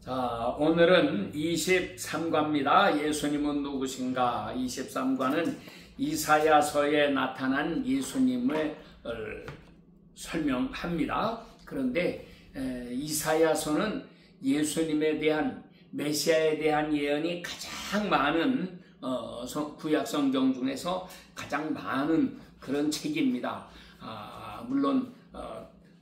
자, 오늘은 23과입니다. 예수님은 누구신가? 23과는 이사야서에 나타난 예수님을 설명합니다. 그런데 이사야서는 예수님에 대한 메시아에 대한 예언이 가장 많은 구약 성경 중에서 가장 많은 그런 책입니다. 물론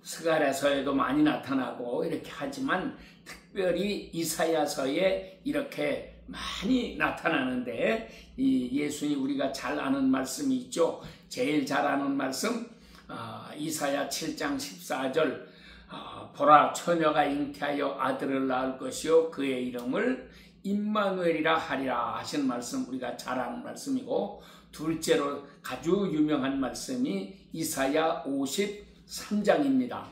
스가랴서에도 많이 나타나고 이렇게 하지만 특별히 이사야서에 이렇게 많이 나타나는데, 이 예수님 우리가 잘 아는 말씀이 있죠. 제일 잘 아는 말씀, 이사야 7장 14절, 보라 처녀가 잉태하여 아들을 낳을 것이요 그의 이름을 임마누엘이라 하리라 하신 말씀, 우리가 잘 아는 말씀이고, 둘째로 아주 유명한 말씀이 이사야 53장입니다.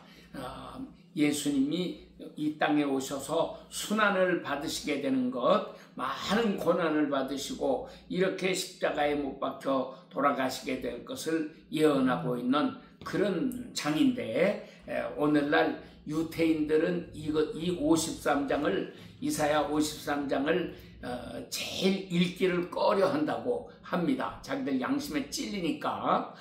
예수님이 이 땅에 오셔서 순환을 받으시게 되는 것, 많은 고난을 받으시고 이렇게 십자가에 못 박혀 돌아가시게 될 것을 예언하고 있는 그런 장인데, 오늘날 유태인들은 이 53장을, 이사야 53장을 제일 읽기를 꺼려 한다고 합니다. 자기들 양심에 찔리니까.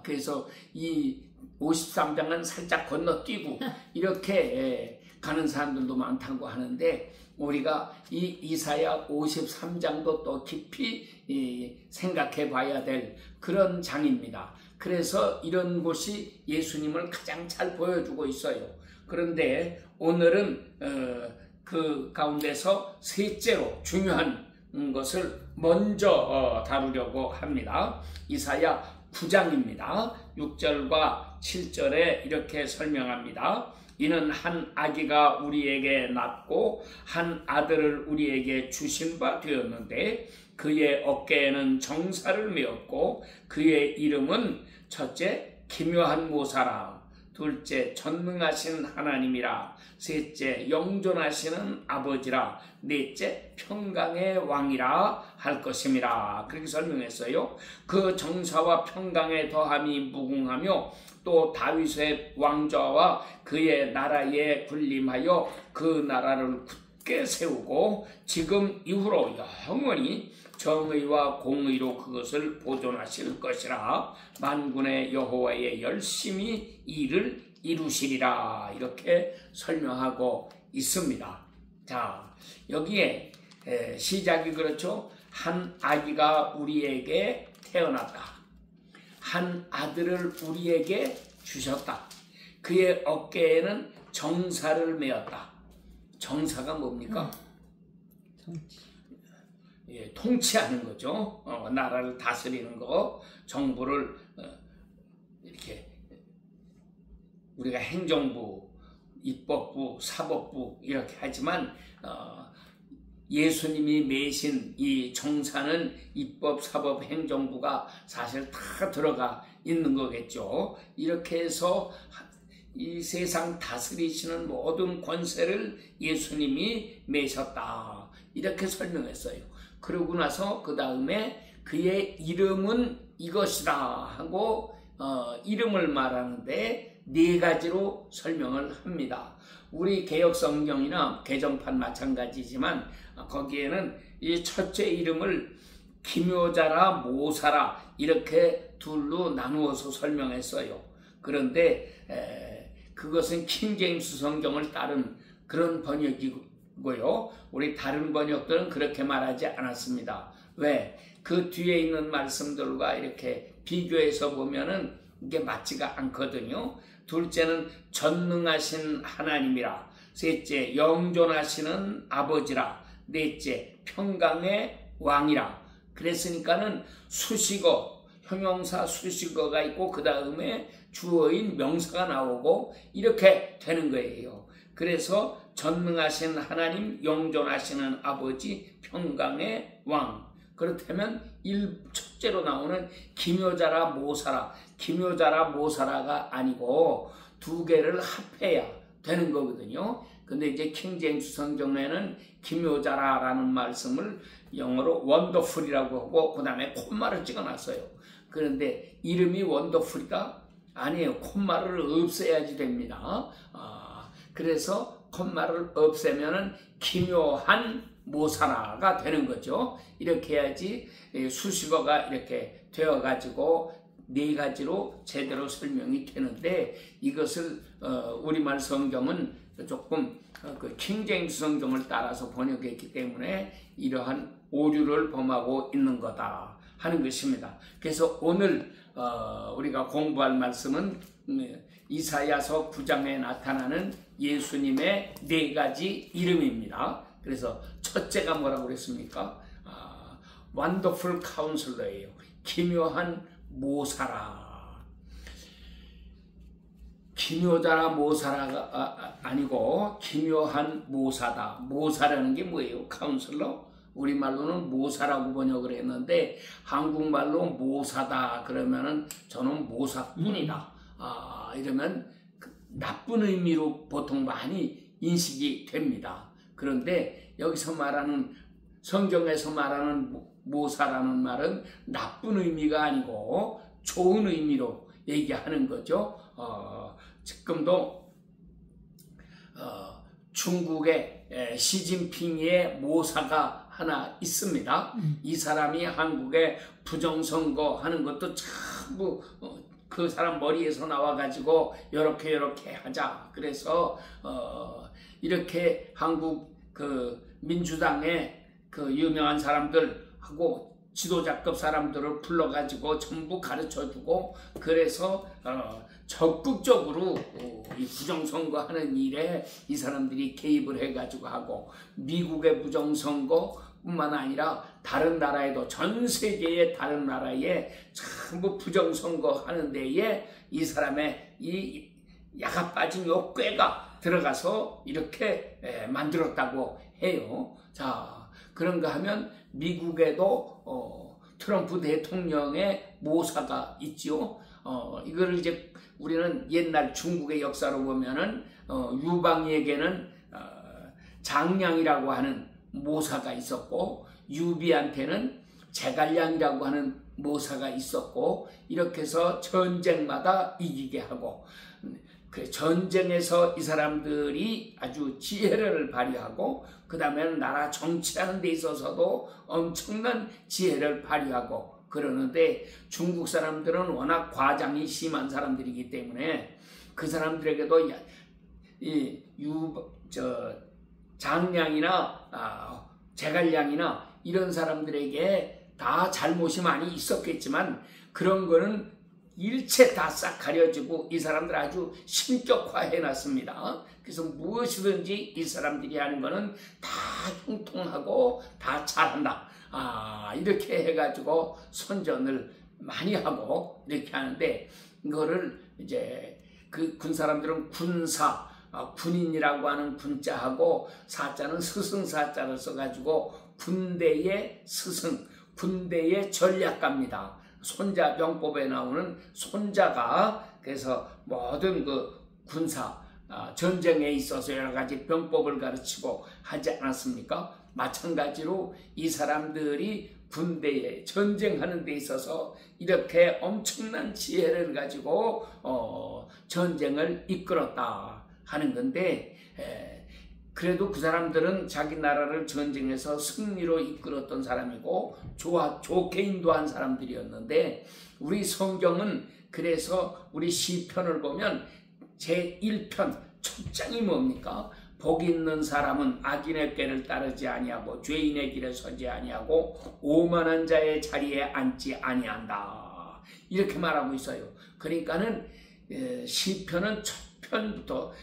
그래서 이 53장은 살짝 건너뛰고 이렇게 가는 사람들도 많다고 하는데, 우리가 이 이사야 53장도 또 깊이 생각해 봐야 될 그런 장입니다. 그래서 이런 곳이 예수님을 가장 잘 보여주고 있어요. 그런데 오늘은 그 가운데서 셋째로 중요한 것을 먼저 다루려고 합니다. 이사야 9장입니다. 6절과 7절에 이렇게 설명합니다. 이는 한 아기가 우리에게 낳고 한 아들을 우리에게 주신 바 되었는데, 그의 어깨에는 정사를 메었고 그의 이름은 첫째 기묘한 모사라, 둘째 전능하신 하나님이라, 셋째 영존하시는 아버지라, 넷째 평강의 왕이라 할 것임이라. 그렇게 설명했어요. 그 정사와 평강의 더함이 무궁하며 또 다윗의 왕좌와 그의 나라에 군림하여 그 나라를 굳게 세우고 지금 이후로 영원히 정의와 공의로 그것을 보존하실 것이라. 만군의 여호와의 열심히 일을 이루시리라. 이렇게 설명하고 있습니다. 자, 여기에 시작이 그렇죠. 한 아기가 우리에게 태어났다. 한 아들을 우리에게 주셨다. 그의 어깨에는 정사를 메었다. 정사가 뭡니까? 통치하는 거죠. 나라를 다스리는 거, 정부를 이렇게 우리가 행정부, 입법부, 사법부 이렇게 하지만 예수님이 매신 이 정사는 입법, 사법, 행정부가 사실 다 들어가 있는 거겠죠. 이렇게 해서 이 세상 다스리시는 모든 권세를 예수님이 매셨다. 이렇게 설명했어요. 그러고 나서 그 다음에 그의 이름은 이것이다 하고 이름을 말하는데 네 가지로 설명을 합니다. 우리 개역성경이나 개정판 마찬가지지만 거기에는 이 첫째 이름을 기묘자라 모사라 이렇게 둘로 나누어서 설명했어요. 그런데 그것은 킹제임스 성경을 따른 그런 번역이고요. 우리 다른 번역들은 그렇게 말하지 않았습니다. 왜? 그 뒤에 있는 말씀들과 이렇게 비교해서 보면은 이게 맞지가 않거든요. 둘째는 전능하신 하나님이라, 셋째 영존하시는 아버지라, 넷째 평강의 왕이라. 그랬으니까는 수식어, 형용사 수식어가 있고 그 다음에 주어인 명사가 나오고 이렇게 되는 거예요. 그래서 전능하신 하나님, 영존하시는 아버지, 평강의 왕. 그렇다면 첫째로 나오는 기묘자라 모사라, 기묘자라 모사라가 아니고 두 개를 합해야 되는 거거든요. 근데 이제 킹제임스 성경에는 기묘자라라는 말씀을 영어로 원더풀이라고 하고 그 다음에 콤마를 찍어놨어요. 그런데 이름이 원더풀이다? 아니에요. 콤마를 없애야지 됩니다. 그래서 콤마를 없애면은 기묘한 모사라가 되는 거죠. 이렇게 해야지 수식어가 이렇게 되어가지고 네 가지로 제대로 설명이 되는데, 이것을 우리말 성경은 조금 그 킹제임스 성경을 따라서 번역했기 때문에 이러한 오류를 범하고 있는 거다 하는 것입니다. 그래서 오늘 우리가 공부할 말씀은 이사야서 9장에 나타나는 예수님의 네 가지 이름입니다. 그래서 첫째가 뭐라고 그랬습니까? 원더풀 카운슬러예요. 기묘한 모사라. 기묘자라 모사라가 아니고 기묘한 모사다. 모사라는 게 뭐예요? 카운슬러? 우리말로는 모사라고 번역을 했는데 한국말로 모사다 그러면은 저는 모사꾼이다. 이러면 나쁜 의미로 보통 많이 인식이 됩니다. 그런데 여기서 말하는, 성경에서 말하는 모사라는 말은 나쁜 의미가 아니고 좋은 의미로 얘기하는 거죠. 지금도 중국의 시진핑의 모사가 하나 있습니다. 이 사람이 한국에 부정선거 하는 것도 전부 그 사람 머리에서 나와가지고 이렇게 하자. 그래서 이렇게 한국 그 민주당의 그 유명한 사람들하고 지도자급 사람들을 불러가지고 전부 가르쳐주고, 그래서 적극적으로 이 부정선거 하는 일에 이 사람들이 개입을 해가지고 하고, 미국의 부정선거뿐만 아니라 다른 나라에도, 전 세계의 다른 나라에 전부 부정선거 하는 데에 이 사람의 이 야가 빠진 요 꾀가 들어가서 이렇게 만들었다고 해요. 자, 그런가 하면 미국에도 트럼프 대통령의 모사가 있죠. 이거를 이제 우리는 옛날 중국의 역사로 보면은 유방이에게는 장량이라고 하는 모사가 있었고, 유비한테는 제갈량이라고 하는 모사가 있었고, 이렇게 해서 전쟁마다 이기게 하고, 그 전쟁에서 이 사람들이 아주 지혜를 발휘하고, 그 다음에는 나라 정치하는 데 있어서도 엄청난 지혜를 발휘하고 그러는데, 중국 사람들은 워낙 과장이 심한 사람들이기 때문에 그 사람들에게도 장량이나 제갈량이나 이런 사람들에게 다 잘못이 많이 있었겠지만, 그런 거는 일체 다 싹 가려지고 이 사람들 아주 신격화해 놨습니다. 그래서 무엇이든지 이 사람들이 하는 거는 다 형통하고 다 잘한다. 이렇게 해가지고 선전을 많이 하고 이렇게 하는데, 이거를 이제 그 군 사람들은 군사, 군인이라고 하는 군자하고 사자는 스승사자를 써가지고 군대의 스승, 군대의 전략가입니다. 손자 병법에 나오는 손자가, 그래서 모든 그 군사 전쟁에 있어서 여러 가지 병법을 가르치고 하지 않았습니까? 마찬가지로 이 사람들이 군대에 전쟁하는 데 있어서 이렇게 엄청난 지혜를 가지고 전쟁을 이끌었다 하는 건데, 그래도 그 사람들은 자기 나라를 전쟁에서 승리로 이끌었던 사람이고 좋게 인도한 사람들이었는데, 우리 성경은 그래서 우리 시편을 보면 제1편 첫 장이 뭡니까? 복 있는 사람은 악인의 꾀를 따르지 아니하고 죄인의 길에 서지 아니하고 오만한 자의 자리에 앉지 아니한다. 이렇게 말하고 있어요. 그러니까는 시편은 첫 편부터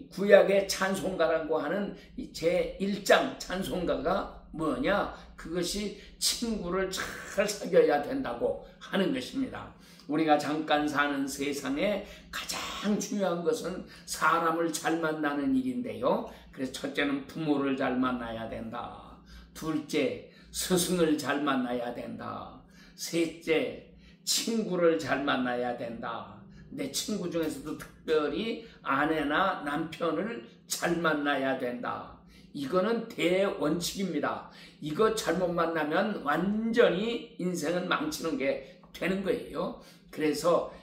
구약의 찬송가라고 하는 제1장 찬송가가 뭐냐? 그것이 친구를 잘 사귀어야 된다고 하는 것입니다. 우리가 잠깐 사는 세상에 가장 중요한 것은 사람을 잘 만나는 일인데요. 그래서 첫째는 부모를 잘 만나야 된다. 둘째, 스승을 잘 만나야 된다. 셋째, 친구를 잘 만나야 된다. 내 친구 중에서도 특별히 아내나 남편을 잘 만나야 된다. 이거는 대원칙입니다. 이거 잘못 만나면 완전히 인생은 망치는 게 되는 거예요. 그래서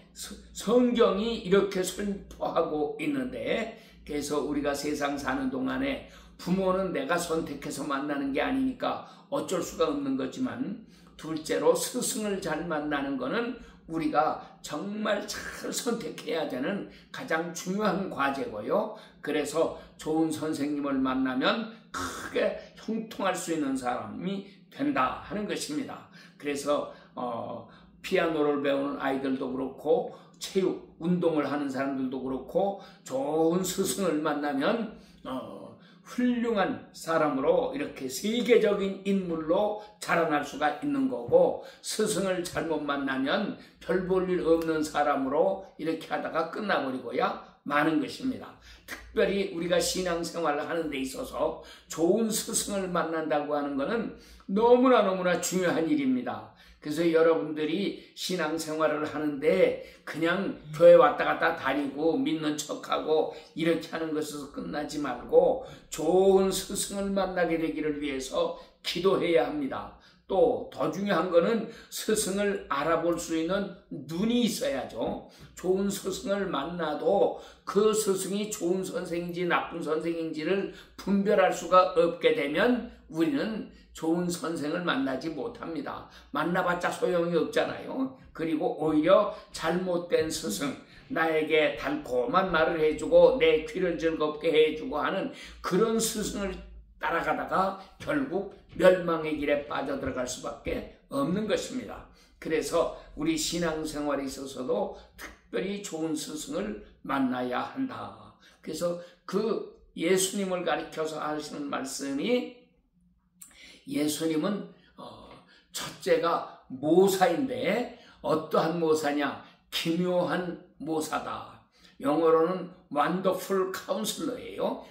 성경이 이렇게 선포하고 있는데, 그래서 우리가 세상 사는 동안에 부모는 내가 선택해서 만나는 게 아니니까 어쩔 수가 없는 거지만, 둘째로 스승을 잘 만나는 거는 우리가 정말 잘 선택해야 되는 가장 중요한 과제고요. 그래서 좋은 선생님을 만나면 크게 형통할 수 있는 사람이 된다 하는 것입니다. 그래서 피아노를 배우는 아이들도 그렇고 체육, 운동을 하는 사람들도 그렇고 좋은 스승을 만나면 훌륭한 사람으로 이렇게 세계적인 인물로 자라날 수가 있는 거고, 스승을 잘못 만나면 별 볼 일 없는 사람으로 이렇게 하다가 끝나버리고야 마는 것입니다. 특별히 우리가 신앙생활을 하는 데 있어서 좋은 스승을 만난다고 하는 것은 너무나 중요한 일입니다. 그래서 여러분들이 신앙생활을 하는데 그냥 교회 왔다 갔다 다니고 믿는 척하고 이렇게 하는 것에서 끝나지 말고 좋은 스승을 만나게 되기를 위해서 기도해야 합니다. 또 더 중요한 거는 스승을 알아볼 수 있는 눈이 있어야죠. 좋은 스승을 만나도 그 스승이 좋은 선생인지 나쁜 선생인지를 분별할 수가 없게 되면 우리는 좋은 선생을 만나지 못합니다. 만나봤자 소용이 없잖아요. 그리고 오히려 잘못된 스승, 나에게 달콤한 말을 해주고 내 귀를 즐겁게 해주고 하는 그런 스승을 따라가다가 결국 멸망의 길에 빠져들어갈 수밖에 없는 것입니다. 그래서 우리 신앙생활에 있어서도 특별히 좋은 스승을 만나야 한다. 그래서 그 예수님을 가리켜서 하시는 말씀이, 예수님은 첫째가 모사인데 어떠한 모사냐? 기묘한 모사다. 영어로는 Wonderful Counselor예요.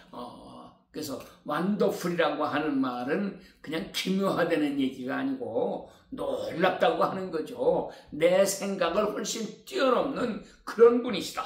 그래서 원더풀이라고 하는 말은 그냥 기묘하다는 얘기가 아니고 놀랍다고 하는 거죠. 내 생각을 훨씬 뛰어넘는 그런 분이시다.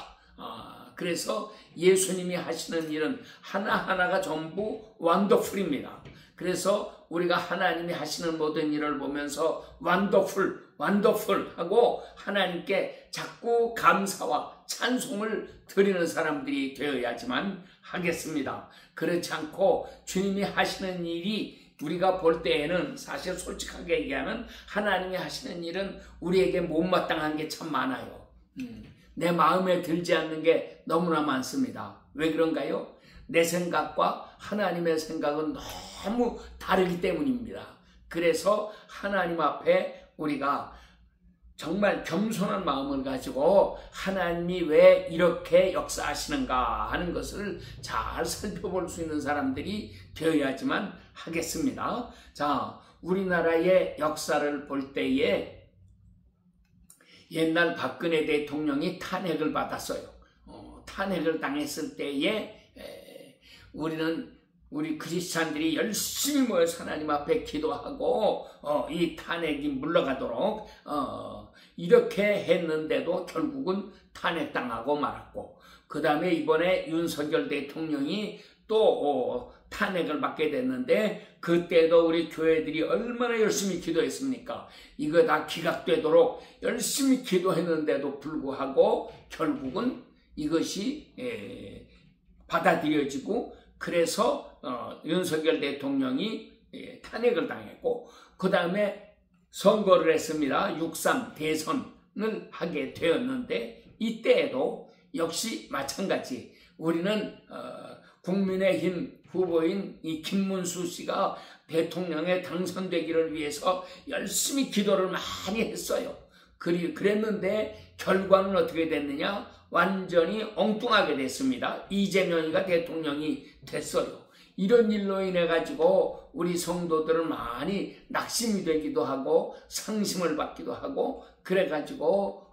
그래서 예수님이 하시는 일은 하나하나가 전부 원더풀입니다. 그래서 우리가 하나님이 하시는 모든 일을 보면서 원더풀 하고 하나님께 자꾸 감사와 찬송을 드리는 사람들이 되어야지만 하겠습니다. 그렇지 않고 주님이 하시는 일이 우리가 볼 때에는 사실 솔직하게 얘기하면 하나님이 하시는 일은 우리에게 못마땅한 게 참 많아요. 내 마음에 들지 않는 게 너무나 많습니다. 왜 그런가요? 내 생각과 하나님의 생각은 너무 다르기 때문입니다. 그래서 하나님 앞에 우리가 정말 겸손한 마음을 가지고 하나님이 왜 이렇게 역사하시는가 하는 것을 잘 살펴볼 수 있는 사람들이 되어야지만 하겠습니다. 자, 우리나라의 역사를 볼 때에 옛날 박근혜 대통령이 탄핵을 받았어요. 탄핵을 당했을 때에 우리 크리스찬들이 열심히 모여서 하나님 앞에 기도하고 이 탄핵이 물러가도록 이렇게 했는데도 결국은 탄핵당하고 말았고, 그 다음에 이번에 윤석열 대통령이 또 탄핵을 받게 됐는데 그때도 우리 교회들이 얼마나 열심히 기도했습니까? 이거 다 기각되도록 열심히 기도했는데도 불구하고 결국은 이것이 받아들여지고, 그래서 윤석열 대통령이 탄핵을 당했고, 그 다음에 선거를 했습니다. 6.3 대선을 하게 되었는데 이때에도 역시 마찬가지 우리는 국민의힘 후보인 이 김문수 씨가 대통령에 당선되기를 위해서 열심히 기도를 많이 했어요. 그랬는데 결과는 어떻게 됐느냐? 완전히 엉뚱하게 됐습니다. 이재명이가 대통령이 됐어요. 이런 일로 인해 가지고 우리 성도들은 많이 낙심이 되기도 하고 상심을 받기도 하고, 그래 가지고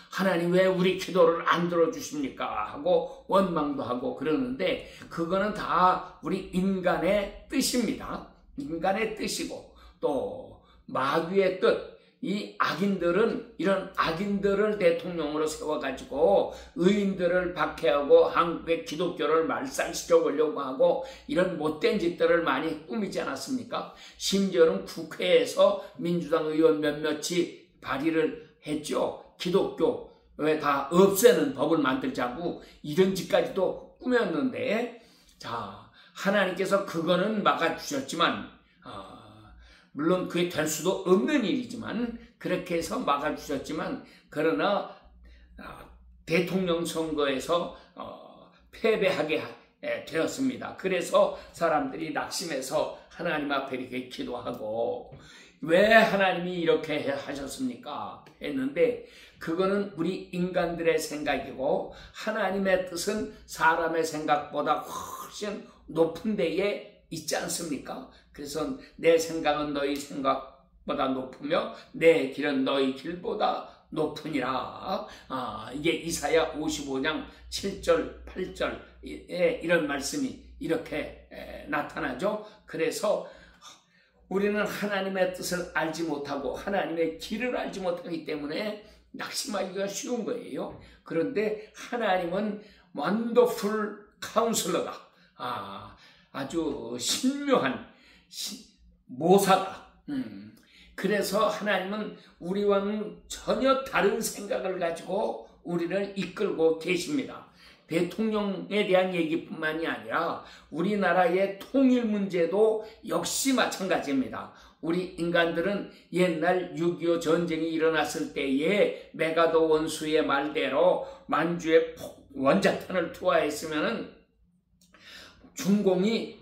하나님 왜 우리 기도를 안 들어주십니까 하고 원망도 하고 그러는데, 그거는 다 우리 인간의 뜻입니다. 인간의 뜻이고 또 마귀의 뜻, 이 악인들은 이런 악인들을 대통령으로 세워가지고 의인들을 박해하고 한국의 기독교를 말살시켜 보려고 하고 이런 못된 짓들을 많이 꾸미지 않았습니까? 심지어는 국회에서 민주당 의원 몇몇이 발의를 했죠. 기독교 왜 다 없애는 법을 만들자고 이런 짓까지도 꾸몄는데, 자, 하나님께서 그거는 막아주셨지만, 물론 그게 될 수도 없는 일이지만, 그렇게 해서 막아주셨지만, 그러나 대통령 선거에서 패배하게 되었습니다. 그래서 사람들이 낙심해서 하나님 앞에 이렇게 기도하고, 왜 하나님이 이렇게 하셨습니까? 했는데, 그거는 우리 인간들의 생각이고, 하나님의 뜻은 사람의 생각보다 훨씬 높은 데에 있지 않습니까? 그래서 내 생각은 너희 생각보다 높으며 내 길은 너희 길보다 높으니라. 이게 이사야 55장 7절 8절에 이런 말씀이 이렇게 나타나죠. 그래서 우리는 하나님의 뜻을 알지 못하고 하나님의 길을 알지 못하기 때문에 낙심하기가 쉬운 거예요. 그런데 하나님은 원더풀 카운슬러다. 아주 신묘한 모사다. 그래서 하나님은 우리와는 전혀 다른 생각을 가지고 우리를 이끌고 계십니다. 대통령에 대한 얘기뿐만이 아니라 우리나라의 통일 문제도 역시 마찬가지입니다. 우리 인간들은 옛날 6.25 전쟁이 일어났을 때에 메가더 원수의 말대로 만주에 원자탄을 투하했으면은 중공이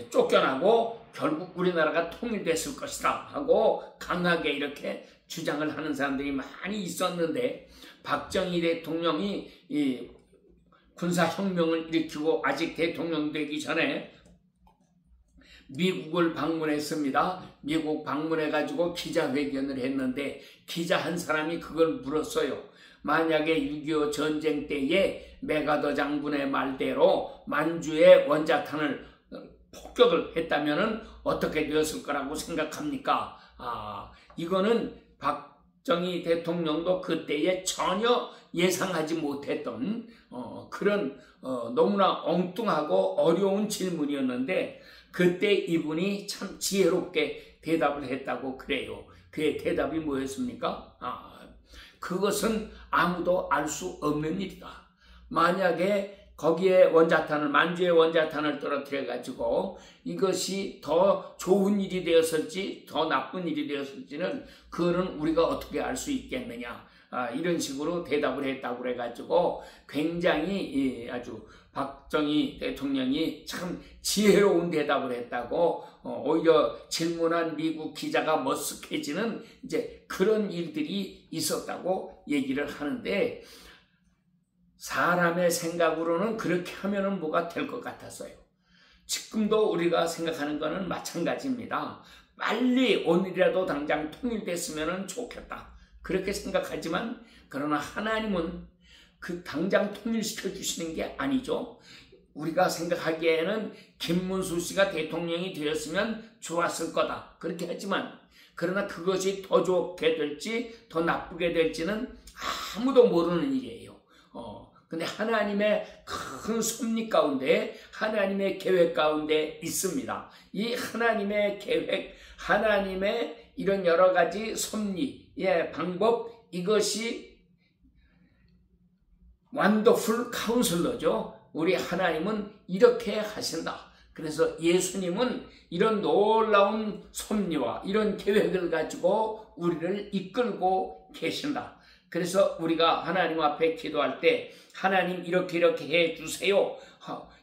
쫓겨나고 결국 우리나라가 통일됐을 것이다 하고 강하게 이렇게 주장을 하는 사람들이 많이 있었는데, 박정희 대통령이 이 군사혁명을 일으키고 아직 대통령 되기 전에 미국을 방문했습니다. 미국 방문해가지고 기자회견을 했는데 기자 한 사람이 그걸 물었어요. 만약에 6.25 전쟁 때에 메가더 장군의 말대로 만주에 원자탄을 폭격을 했다면 어떻게 되었을 거라고 생각합니까? 이거는 박정희 대통령도 그때에 전혀 예상하지 못했던 그런 너무나 엉뚱하고 어려운 질문이었는데, 그때 이분이 참 지혜롭게 대답을 했다고 그래요. 그의 대답이 뭐였습니까? 그것은 아무도 알 수 없는 일이다. 만약에 거기에 만주에 원자탄을 떨어뜨려가지고 이것이 더 좋은 일이 되었을지 더 나쁜 일이 되었을지는 그거는 우리가 어떻게 알 수 있겠느냐. 이런 식으로 대답을 했다고 그래가지고 굉장히 아주 박정희 대통령이 참 지혜로운 대답을 했다고, 오히려 질문한 미국 기자가 머쓱해지는 이제 그런 일들이 있었다고 얘기를 하는데, 사람의 생각으로는 그렇게 하면은 뭐가 될 것 같았어요. 지금도 우리가 생각하는 거는 마찬가지입니다. 빨리 오늘이라도 당장 통일됐으면 좋겠다. 그렇게 생각하지만, 그러나 하나님은 그 당장 통일시켜 주시는 게 아니죠. 우리가 생각하기에는 김문수 씨가 대통령이 되었으면 좋았을 거다. 그렇게 하지만, 그러나 그것이 더 좋게 될지 더 나쁘게 될지는 아무도 모르는 일이에요. 근데 하나님의 큰 섭리 가운데, 하나님의 계획 가운데 있습니다. 이 하나님의 계획, 하나님의 이런 여러 가지 섭리의 방법, 이것이 원더풀 카운슬러죠. 우리 하나님은 이렇게 하신다. 그래서 예수님은 이런 놀라운 섭리와 이런 계획을 가지고 우리를 이끌고 계신다. 그래서 우리가 하나님 앞에 기도할 때 하나님 이렇게 해 주세요.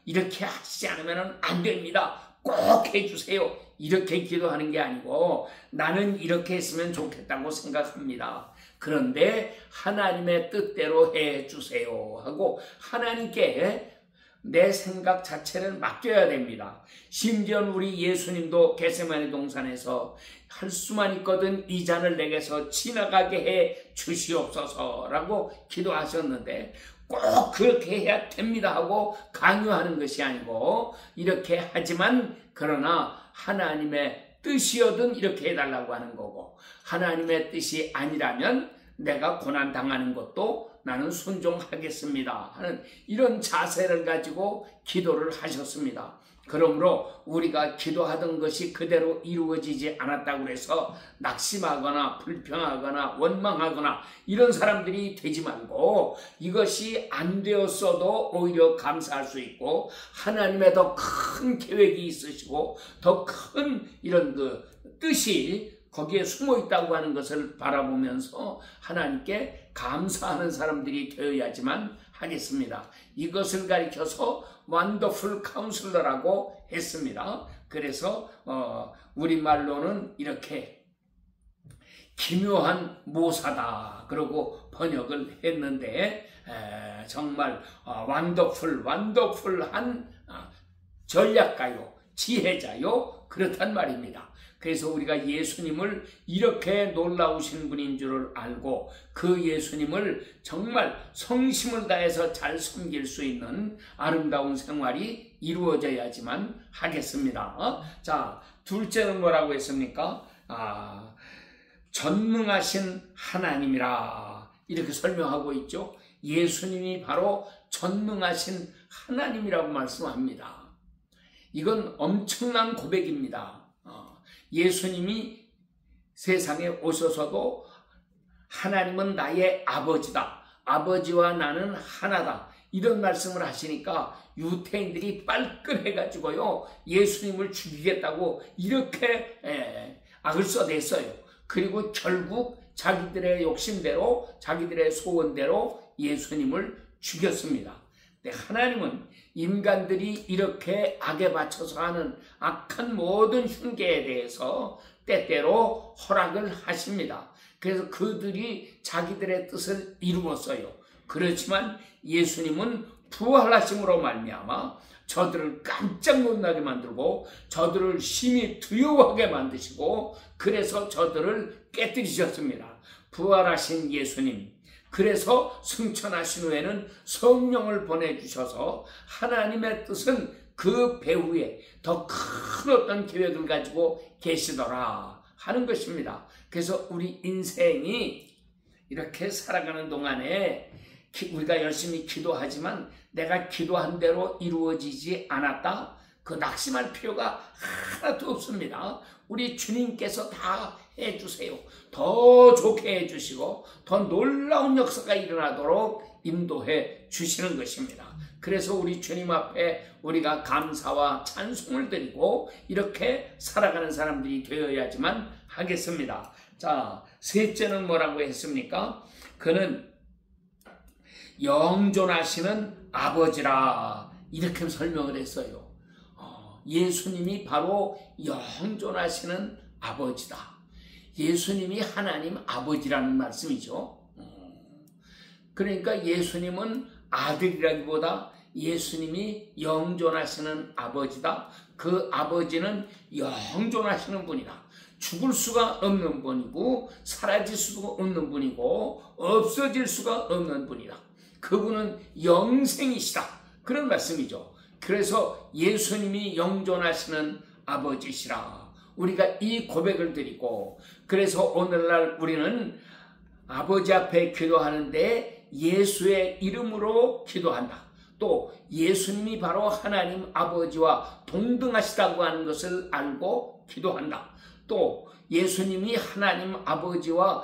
이렇게 하시지 않으면 안 됩니다. 꼭 해 주세요. 이렇게 기도하는 게 아니고 나는 이렇게 했으면 좋겠다고 생각합니다. 그런데 하나님의 뜻대로 해 주세요 하고 하나님께 내 생각 자체를 맡겨야 됩니다. 심지어 우리 예수님도 겟세마네 동산에서 할 수만 있거든 이 잔을 내게서 지나가게 해 주시옵소서라고 기도하셨는데, 꼭 그렇게 해야 됩니다 하고 강요하는 것이 아니고, 이렇게 하지만 그러나 하나님의 뜻이어든 이렇게 해달라고 하는 거고, 하나님의 뜻이 아니라면 내가 고난당하는 것도 나는 순종하겠습니다 하는 이런 자세를 가지고 기도를 하셨습니다. 그러므로 우리가 기도하던 것이 그대로 이루어지지 않았다고 해서 낙심하거나 불평하거나 원망하거나 이런 사람들이 되지 말고, 이것이 안 되었어도 오히려 감사할 수 있고 하나님의 더 큰 계획이 있으시고 더 큰 이런 그 뜻이 거기에 숨어 있다고 하는 것을 바라보면서 하나님께 감사하는 사람들이 되어야지만 하겠습니다. 이것을 가리켜서 원더풀 카운슬러라고 했습니다. 그래서 우리말로는 이렇게 기묘한 모사다 그러고 번역을 했는데, 정말 원더풀한 전략가요, 지혜자요, 그렇단 말입니다. 그래서 우리가 예수님을 이렇게 놀라우신 분인 줄을 알고 그 예수님을 정말 성심을 다해서 잘 섬길 수 있는 아름다운 생활이 이루어져야지만 하겠습니다. 자, 둘째는 뭐라고 했습니까? 전능하신 하나님이라 이렇게 설명하고 있죠. 예수님이 바로 전능하신 하나님이라고 말씀합니다. 이건 엄청난 고백입니다. 예수님이 세상에 오셔서도 하나님은 나의 아버지다, 아버지와 나는 하나다, 이런 말씀을 하시니까 유태인들이 빨끈해가지고요 예수님을 죽이겠다고 이렇게 악을 써댔어요. 그리고 결국 자기들의 욕심대로 자기들의 소원대로 예수님을 죽였습니다. 근데 하나님은 인간들이 이렇게 악에 바쳐서 하는 악한 모든 흉계에 대해서 때때로 허락을 하십니다. 그래서 그들이 자기들의 뜻을 이루었어요. 그렇지만 예수님은 부활하심으로 말미암아 저들을 깜짝 놀라게 만들고 저들을 심히 두려워하게 만드시고 그래서 저들을 깨뜨리셨습니다. 부활하신 예수님, 그래서 승천하신 후에는 성령을 보내주셔서 하나님의 뜻은 그 배후에 더 큰 어떤 계획을 가지고 계시더라 하는 것입니다. 그래서 우리 인생이 이렇게 살아가는 동안에 우리가 열심히 기도하지만 내가 기도한 대로 이루어지지 않았다? 그 낙심할 필요가 하나도 없습니다. 우리 주님께서 다 해주세요. 더 좋게 해주시고 더 놀라운 역사가 일어나도록 인도해 주시는 것입니다. 그래서 우리 주님 앞에 우리가 감사와 찬송을 드리고 이렇게 살아가는 사람들이 되어야지만 하겠습니다. 자, 셋째는 뭐라고 했습니까? 그는 영존하시는 아버지라 이렇게 설명을 했어요. 예수님이 바로 영존하시는 아버지다. 예수님이 하나님 아버지라는 말씀이죠. 그러니까 예수님은 아들이라기보다 예수님이 영존하시는 아버지다. 그 아버지는 영존하시는 분이다. 죽을 수가 없는 분이고 사라질 수가 없는 분이고 없어질 수가 없는 분이다. 그분은 영생이시다. 그런 말씀이죠. 그래서 예수님이 영존하시는 아버지시라. 우리가 이 고백을 드리고 그래서 오늘날 우리는 아버지 앞에 기도하는데 예수의 이름으로 기도한다. 또 예수님이 바로 하나님 아버지와 동등하시다고 하는 것을 알고 기도한다. 또 예수님이 하나님 아버지와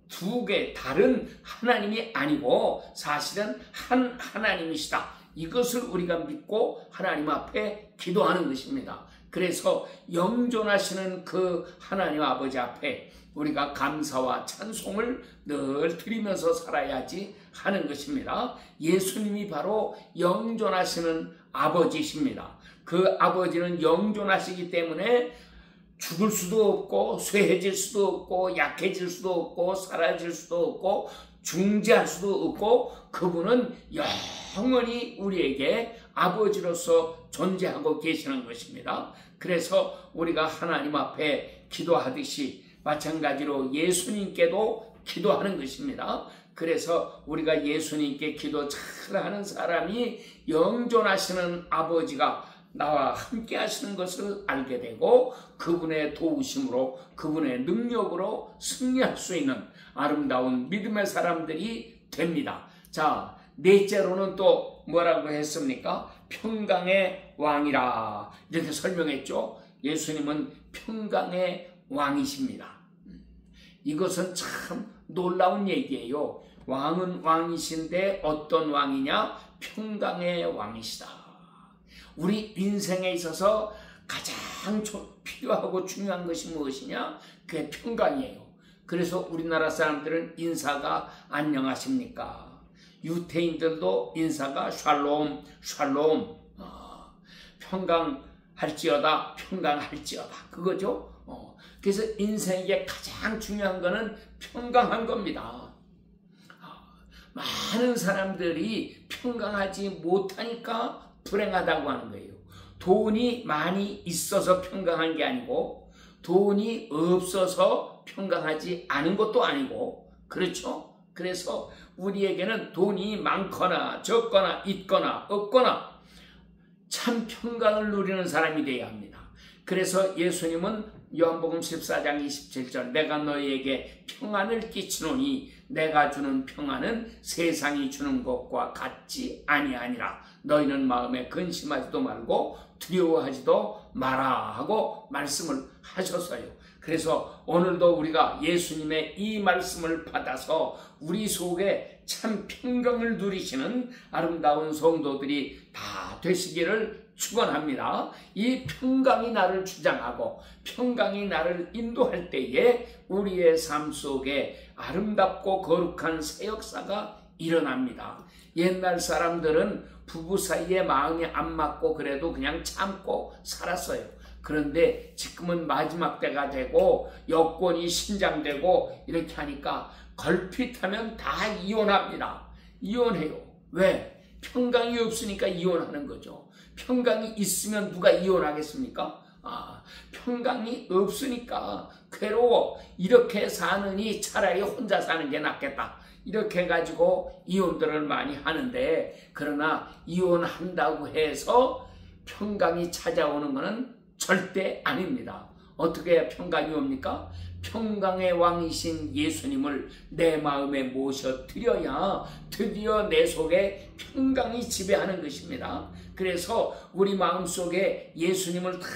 두 개 다른 하나님이 아니고 사실은 한 하나님이시다. 이것을 우리가 믿고 하나님 앞에 기도하는 것입니다. 그래서 영존하시는 그 하나님 아버지 앞에 우리가 감사와 찬송을 늘 드리면서 살아야지 하는 것입니다. 예수님이 바로 영존하시는 아버지십니다. 그 아버지는 영존하시기 때문에 죽을 수도 없고 쇠해질 수도 없고 약해질 수도 없고 사라질 수도 없고 중지할 수도 없고 그분은 영원히 우리에게 아버지로서 존재하고 계시는 것입니다. 그래서 우리가 하나님 앞에 기도하듯이 마찬가지로 예수님께도 기도하는 것입니다. 그래서 우리가 예수님께 기도 잘하는 사람이 영존하시는 아버지가 나와 함께 하시는 것을 알게 되고 그분의 도우심으로 그분의 능력으로 승리할 수 있는 아름다운 믿음의 사람들이 됩니다. 자, 넷째로는 또 뭐라고 했습니까? 평강의 왕이라 이렇게 설명했죠. 예수님은 평강의 왕이십니다. 이것은 참 놀라운 얘기예요. 왕은 왕이신데 어떤 왕이냐? 평강의 왕이시다. 우리 인생에 있어서 가장 필요하고 중요한 것이 무엇이냐? 그게 평강이에요. 그래서 우리나라 사람들은 인사가 안녕하십니까? 유태인들도 인사가 샬롬, 샬롬, 평강할지어다, 평강할지어다. 그거죠. 그래서 인생에 가장 중요한 거는 평강한 겁니다. 많은 사람들이 평강하지 못하니까 불행하다고 하는 거예요. 돈이 많이 있어서 평강한 게 아니고 돈이 없어서 평강하지 않은 것도 아니고, 그렇죠? 그래서 우리에게는 돈이 많거나 적거나 있거나 없거나 참 평강을 누리는 사람이 되어야 합니다. 그래서 예수님은 요한복음 14장 27절 내가 너희에게 평안을 끼치노니 내가 주는 평안은 세상이 주는 것과 같지 아니하니라. 너희는 마음에 근심하지도 말고 두려워하지도 마라 하고 말씀을 하셨어요. 그래서 오늘도 우리가 예수님의 이 말씀을 받아서 우리 속에 참 평강을 누리시는 아름다운 성도들이 다 되시기를 축원합니다. 이 평강이 나를 주장하고 평강이 나를 인도할 때에 우리의 삶 속에 아름답고 거룩한 새 역사가 일어납니다. 옛날 사람들은 부부 사이에 마음이 안 맞고 그래도 그냥 참고 살았어요. 그런데 지금은 마지막 때가 되고 여권이 신장되고 이렇게 하니까 걸핏하면 다 이혼합니다. 이혼해요. 왜? 평강이 없으니까 이혼하는 거죠. 평강이 있으면 누가 이혼하겠습니까? 평강이 없으니까 괴로워. 이렇게 사느니 차라리 혼자 사는 게 낫겠다. 이렇게 해가지고 이혼들을 많이 하는데, 그러나 이혼한다고 해서 평강이 찾아오는 것은 절대 아닙니다. 어떻게 해야 평강이 옵니까? 평강의 왕이신 예수님을 내 마음에 모셔드려야 드디어 내 속에 평강이 지배하는 것입니다. 그래서 우리 마음속에 예수님을 다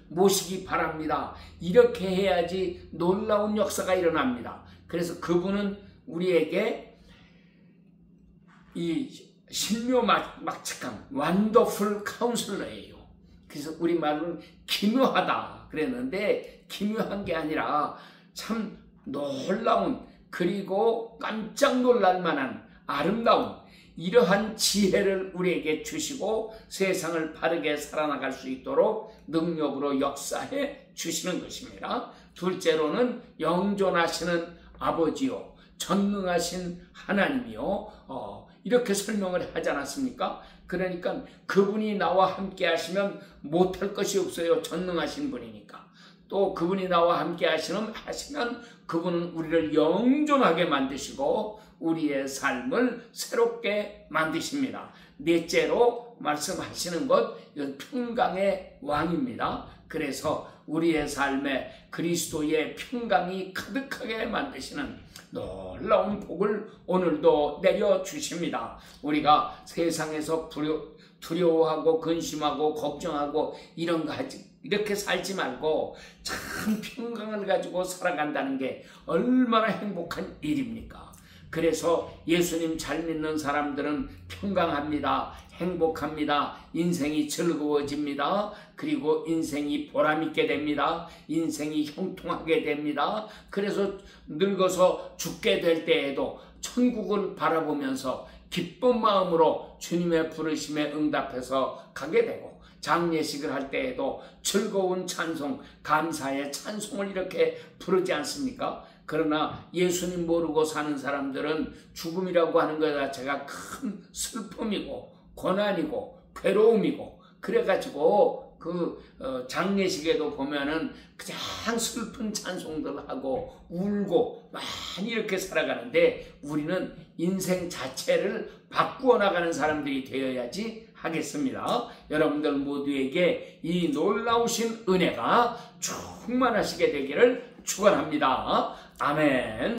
모시기 바랍니다. 이렇게 해야지 놀라운 역사가 일어납니다. 그래서 그분은 우리에게 이 신묘막측한 완더풀 카운슬러예요. 그래서 우리말로는 기묘하다 그랬는데 기묘한 게 아니라 참 놀라운, 그리고 깜짝 놀랄 만한 아름다운 이러한 지혜를 우리에게 주시고 세상을 바르게 살아나갈 수 있도록 능력으로 역사해 주시는 것입니다. 둘째로는 영존하시는 아버지요 전능하신 하나님이요, 이렇게 설명을 하지 않았습니까? 그러니까 그분이 나와 함께 하시면 못할 것이 없어요. 전능하신 분이니까. 또 그분이 나와 함께 하시면 그분은 우리를 영존하게 만드시고 우리의 삶을 새롭게 만드십니다. 넷째로 말씀하시는 것, 이건 평강의 왕입니다. 그래서 우리의 삶에 그리스도의 평강이 가득하게 만드시는 놀라운 복을 오늘도 내려주십니다. 우리가 세상에서 두려워하고 근심하고 걱정하고 이런 거 이렇게 살지 말고 참 평강을 가지고 살아간다는 게 얼마나 행복한 일입니까? 그래서 예수님 잘 믿는 사람들은 평강합니다. 행복합니다. 인생이 즐거워집니다. 그리고 인생이 보람있게 됩니다. 인생이 형통하게 됩니다. 그래서 늙어서 죽게 될 때에도 천국을 바라보면서 기쁜 마음으로 주님의 부르심에 응답해서 가게 되고, 장례식을 할 때에도 즐거운 찬송, 감사의 찬송을 이렇게 부르지 않습니까? 그러나 예수님 모르고 사는 사람들은 죽음이라고 하는 것 자체가 큰 슬픔이고 고난이고 괴로움이고, 그래가지고 장례식에도 보면은 가장 슬픈 찬송들 하고 울고 많이 이렇게 살아가는데, 우리는 인생 자체를 바꾸어 나가는 사람들이 되어야지 하겠습니다. 여러분들 모두에게 이 놀라우신 은혜가 충만하시게 되기를 축원합니다. 아멘.